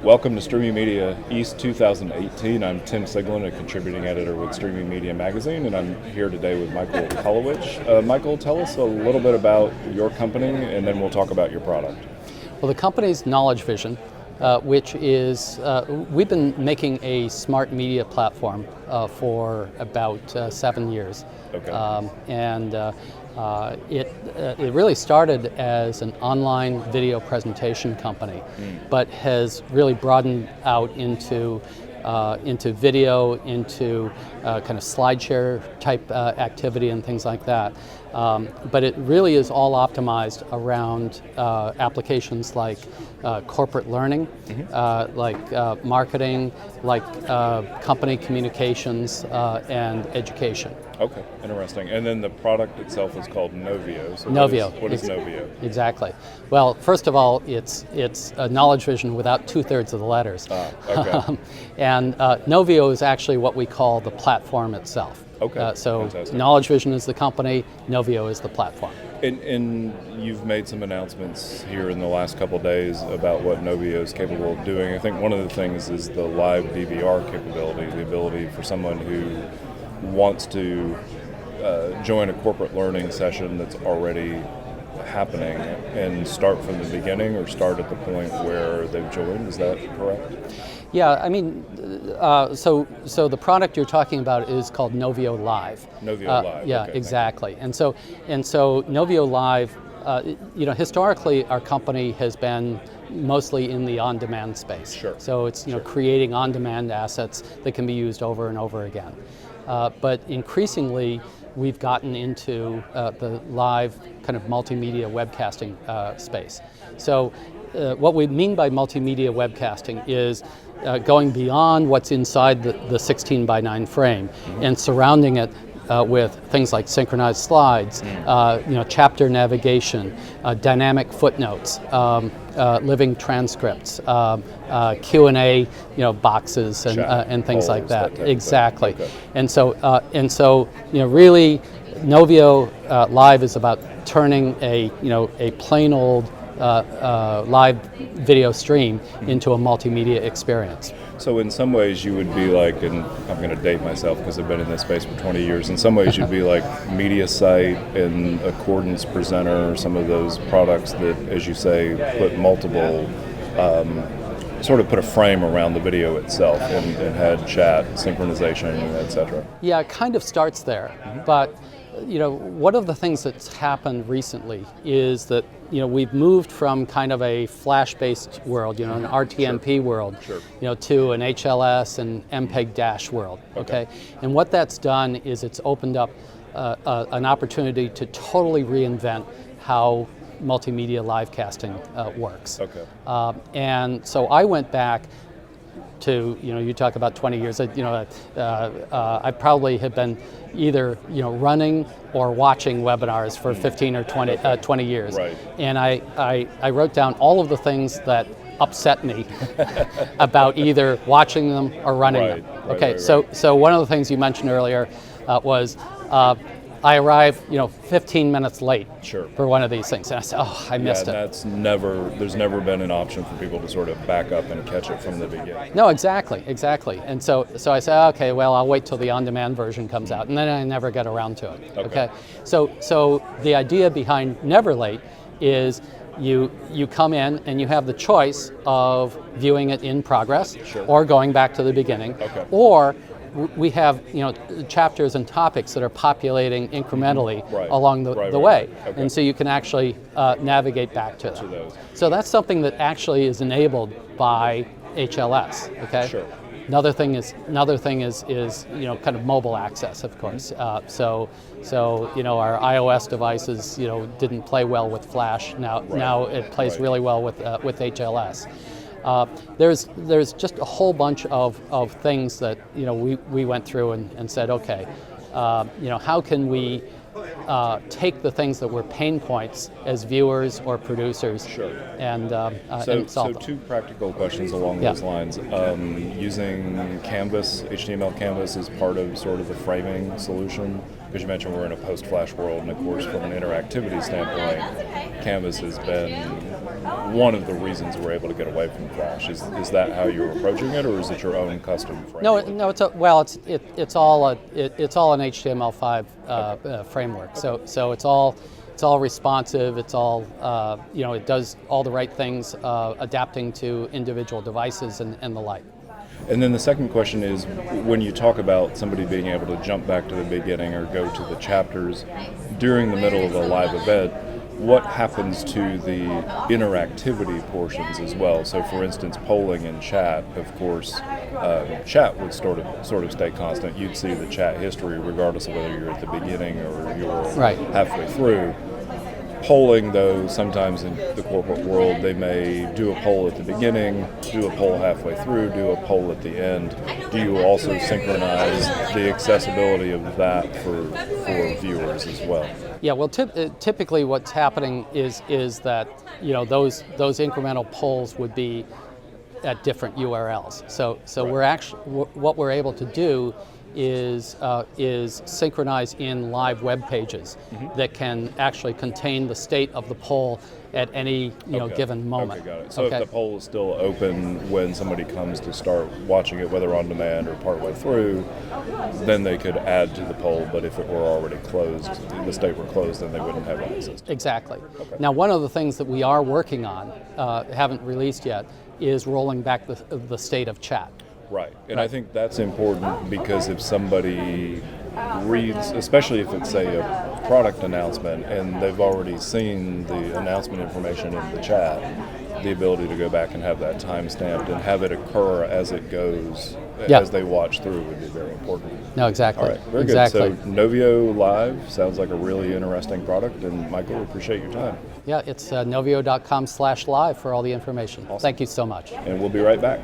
Welcome to Streaming Media East 2018. I'm Tim Siglin, a contributing editor with Streaming Media Magazine, and I'm here today with Michael Kolowich. Michael, tell us a little bit about your company, and then we'll talk about your product. Well, the company's Knowledge Vision, which is, we've been making a smart media platform for about 7 years. Okay. It really started as an online video presentation company, but has really broadened out into video, into kind of SlideShare type activity and things like that. But it really is all optimized around applications like corporate learning, like marketing, like company communications, and education. Okay, interesting. And then the product itself is called Knovio. So Knovio. What is Knovio? Exactly. Well, first of all, it's a Knowledge Vision without 2/3 of the letters. Okay. And Knovio is actually what we call the platform itself. Okay. So Fantastic. Knowledge Vision is the company, Knovio is the platform. And you've made some announcements here in the last couple of days about what Knovio is capable of doing. I think one of the things is the live DVR capability, the ability for someone who wants to join a corporate learning session that's already happening and start from the beginning or start at the point where they've joined. Is that correct? Yeah, I mean, so the product you're talking about is called Knovio Live. Knovio Live. Yeah, okay, exactly. And so Knovio Live, historically our company has been mostly in the on-demand space. Sure. So it's creating on-demand assets that can be used over and over again. But increasingly, we've gotten into the live kind of multimedia webcasting space. So what we mean by multimedia webcasting is going beyond what's inside the 16:9 frame and surrounding it with things like synchronized slides, chapter navigation, dynamic footnotes, living transcripts, Q&A, boxes and things like that. Exactly. Okay. And so really, Knovio Live is about turning a plain old live video stream into a multimedia experience. So in some ways you would be like, and I'm going to date myself because I've been in this space for 20 years, in some ways you'd be like MediaSite and Accordance Presenter, some of those products that, as you say, put multiple, sort of put a frame around the video itself and had chat, synchronization, etc. Yeah, it kind of starts there, but one of the things that's happened recently is that we've moved from kind of a flash-based world, an RTMP world, to an HLS and MPEG-DASH world. Okay, and what that's done is it's opened up an opportunity to totally reinvent how multimedia live casting works. Okay. And so I went back to, you talk about 20 years, I probably have been either, running or watching webinars for 15 or 20 years. Right. And I wrote down all of the things that upset me about either watching them or running them. Okay, right. So one of the things you mentioned earlier was I arrived, 15 minutes late for one of these things, and I said, "Oh, I missed it." There's never been an option for people to sort of back up and catch it from the beginning. No, exactly. And so I said, okay, well, I'll wait till the on-demand version comes out, and then I never get around to it. Okay. So the idea behind Never Late is you come in and you have the choice of viewing it in progress or going back to the beginning, or we have chapters and topics that are populating incrementally along the way, and so you can actually navigate back to them. So that's something that actually is enabled by HLS. Okay. Sure. Another thing is kind of mobile access, of course. So our iOS devices didn't play well with Flash. Now it plays really well with HLS. There's just a whole bunch of things that we went through and said, okay, how can we take the things that were pain points as viewers or producers and solve So them. two practical questions along those lines. Using Canvas, HTML Canvas is part of sort of the framing solution. because you mentioned we're in a post-Flash world, and of course from an interactivity standpoint, Canvas has been one of the reasons we're able to get away from Flash. Is that how you're approaching it, or is it your own custom framework? No, it's all an HTML5 framework. So it's all responsive. It's all it does all the right things, adapting to individual devices and the like. And then the second question is, when you talk about somebody being able to jump back to the beginning or go to the chapters during the middle of a live event, what happens to the interactivity portions as well? So for instance, polling in chat, of course, chat would sort of stay constant. You'd see the chat history regardless of whether you're at the beginning or you're halfway through. Polling, though, sometimes in the corporate world, they may do a poll at the beginning, do a poll halfway through, do a poll at the end. Do you also synchronize the accessibility of that for viewers as well? Yeah, well, typically what's happening is that those incremental polls would be at different URLs. So Right. we're actually what we're able to do is synchronize in live web pages that can actually contain the state of the poll at any given moment. Okay, got it. So if the poll is still open when somebody comes to start watching it, whether on demand or partway through, then they could add to the poll. But if it were already closed, the state were closed, then they wouldn't have access to it. Exactly. Okay. Now, one of the things that we are working on, haven't released yet, is rolling back the state of chat. Right, and I think that's important because if somebody reads, especially if it's, say, a product announcement and they've already seen the announcement information in the chat, the ability to go back and have that time stamped and have it occur as it goes, as they watch through, would be very important. No, exactly. All right, very exactly. good. So Knovio Live sounds like a really interesting product, and Michael, we appreciate your time. Yeah, it's knovio.com/live for all the information. Awesome. Thank you so much. And we'll be right back.